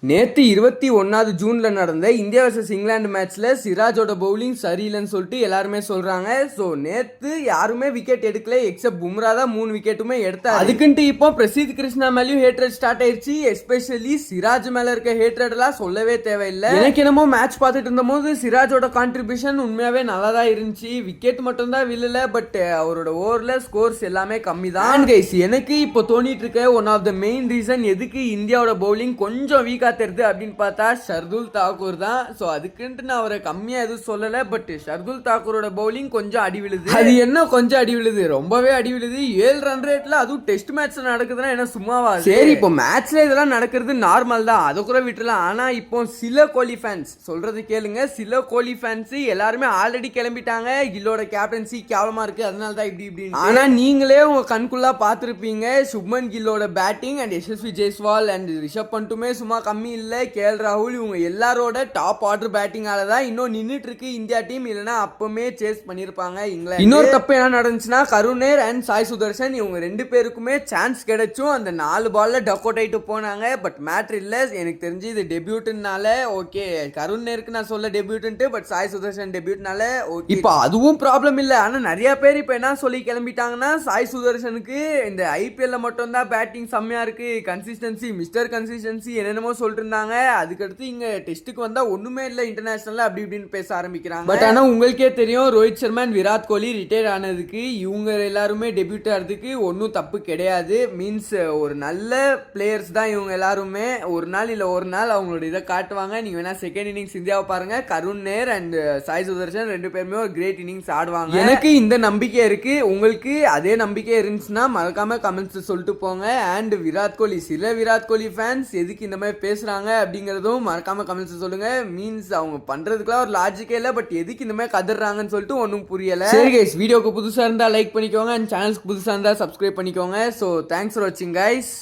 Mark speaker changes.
Speaker 1: நேற்று 21 ஜூன்ல நடந்த இந்தியா வர்சஸ் இங்கிலாந்து மேட்ச்ல சிராஜோட பவுலிங் சரியில்லைன்னு சொல்லிட்டு எல்லாருமே சொல்றாங்க. ஸோ நேற்று யாருமே விக்கெட் எடுக்கல எக்ஸப்ட் பும்ரா தான் 3 விக்கெட்டுமே எடுத்தாரு. அதுக்குன்ட்டு இப்போ பிரசித் கிருஷ்ணா மேலேயும் ஹேட்ரட் ஸ்டார்ட் ஆயிடுச்சு. எஸ்பெஷலி சிராஜ் மேல இருக்க ஹேட்ரட் எல்லாம் சொல்லவே தேவையில்லை. எனக்கு என்னமோ மேட்ச் பார்த்துட்டு இருந்த போது சிராஜோட கான்ட்ரிபியூஷன் உண்மையாவே நல்லா தான் இருந்துச்சு. விக்கெட் மட்டும் தான் விழல, பட் அவரோட ஓவர்ல ஸ்கோர்ஸ் எல்லாமே கம்மி தான். எனக்கு இப்போ தோணிட்டு இருக்க one of the main reason எதுக்கு இந்தியாவோட பவுலிங் கொஞ்சம் வீக்கா தெரியுது அப்படின்னு பார்த்தா ஷர்துல் தாக்கூர் தான். ஸோ அதுக்குன்ட்டு நான் அவரை கம்மியா எதுவும் சொல்லல, பட் ஷர்துல் தாக்கூரோட பவுலிங் கொஞ்சம் அடி விழுது. அது என்ன கொஞ்சம் அடி விழுது, ரொம்பவே அடி விழுது. 7 ரன் ரேட்ல அதுவும் டெஸ்ட் மேட்ச்ல நடக்குதுன்னா என்ன சும்மாவா? சரி, இப்போ மேட்ச்ல இதெல்லாம் நடக்கிறது நார்மல் தான், அதை கூட விட்டுலாம். ஆனா இப்போ சில கோலி ஃபேன்ஸ் சொல்றது கேளுங்க, சில கோலி ஃபேன்ஸ் எல்லாருமே ஆல்ரெடி கிளம்பிட்டாங்க, கில்லோட கேப்டன்சி கேவலமா இருக்கு அதனால தான் இப்படி. ஆனா நீங்களே உங்க கண்குள்ளா பார்த்திருப்பீங்க, சுப்மன் கில்லோட batting and Yashasvi Jaiswal and Rishabh பண்ட்டுமே சும்மா கம்மி இல்ல. கேஎல் ராகுல் இவங்க எல்லாரோட டாப் ஆர்டர் பேட்டிங்கால தான் இன்னும் நின்னுட்டு இருக்கு இந்தியா டீம். இல்லைன்னா அப்பவுமே சேஸ் பண்ணிருப்பாங்க இங்கிலாந்து. இன்னொரு தப்பு என்ன நடந்துச்சுன்னா, கருணேர் அண்ட் சாய் சுதர்சன் இவங்க 2 பேருக்குமே சான்ஸ் கிடைச்சும் அந்த 4 பால்ல டக் அவுட் ஆயிட்டு போனாங்க. பட் மேட்ரு இல்ல, எனக்கு தெரிஞ்சு இது டெபியூட்னால ஓகே. கருணேருக்கு நான் சொல்ல டெபியூட்டு, பட் சாய் சுதர்சன் டெபியூட்னால ஓகே. இப்போ அதுவும் ப்ராப்ளம் இல்ல. ஆனா நிறைய பேர் இப்ப என்ன சொல்லி கிளம்பிட்டாங்கன்னா, சாய் சுதர்சனுக்கு இந்த ஐபிஎல்ல மட்டும் தான் பேட்டிங் செம்மையா இருக்கு, கன்சிஸ்டன்சி மிஸ்டர் கன்சிஸ்டன்சி என்னென்னமோ சொல்லிட்டு இருந்தாங்க. அதுக்கடுத்து இங்க டெஸ்ட்டுக்கு வந்தா ஒண்ணுமே இல்ல இன்டர்நேஷனல் அப்படி இப்படின்னு பேச ஆரம்பிக்கிறாங்க. பட் ஆனா உங்களுக்கே தெரியும், ரோஹித் சர்மா விராட் கோலி ரிட்டையர் ஆனதுக்கு இவங்க எல்லாருமே டெபியூட் ஆகிறதுக்கு ஒன்றும் தப்பு கிடையாது. மீன்ஸ் ஒரு நல்ல பிளேயர்ஸ் தான் இவங்க எல்லாருமே. ஒரு நாள் இல்ல ஒரு நாள் அவங்களோட இதை காட்டுவாங்க. நீங்க வேணா செகண்ட் இன்னிங்ஸ் இந்தியாவை பாருங்க, கருண் நேர் அண்ட் சாய் சுதர்சன் 2 பேருமே ஒரு கிரேட் இன்னிங்ஸ் ஆடுவாங்க. எனக்கு இந்த நம்பிக்கை இருக்கு. உங்களுக்கு அதே நம்பிக்கை இருந்துச்சுன்னா மறக்காம கமெண்ட்ஸ் சொல்லிட்டு போங்க. அண்ட் விராட் கோலி, சில விராட் கோலி ஃபேன்ஸ் எதுக்கு இந்த மாதிரி பேசுறாங்க அப்படிங்கறதும் மறக்காம கமெண்ட்ஸ் சொல்லுங்க. மீன்ஸ் அவங்க பண்றதுக்குலாம் ஒரு லாஜிக்கே இல்ல, பட் எதுக்கு இந்த மாதிரி கதறாங்கன்னு சொல்லிட்டு ஒன்றும் புரியல. சரி கைஸ், வீடியோக்கு புதுசா இருந்தா லைக் பண்ணிக்கோங்க அண்ட் சேனலுக்கு புதுசா இருந்தா சப்ஸ்கிரைப் பண்ணிக்கோங்க. ஸோ தேங்க்ஸ் ஃபார் வாட்சிங் கைஸ்.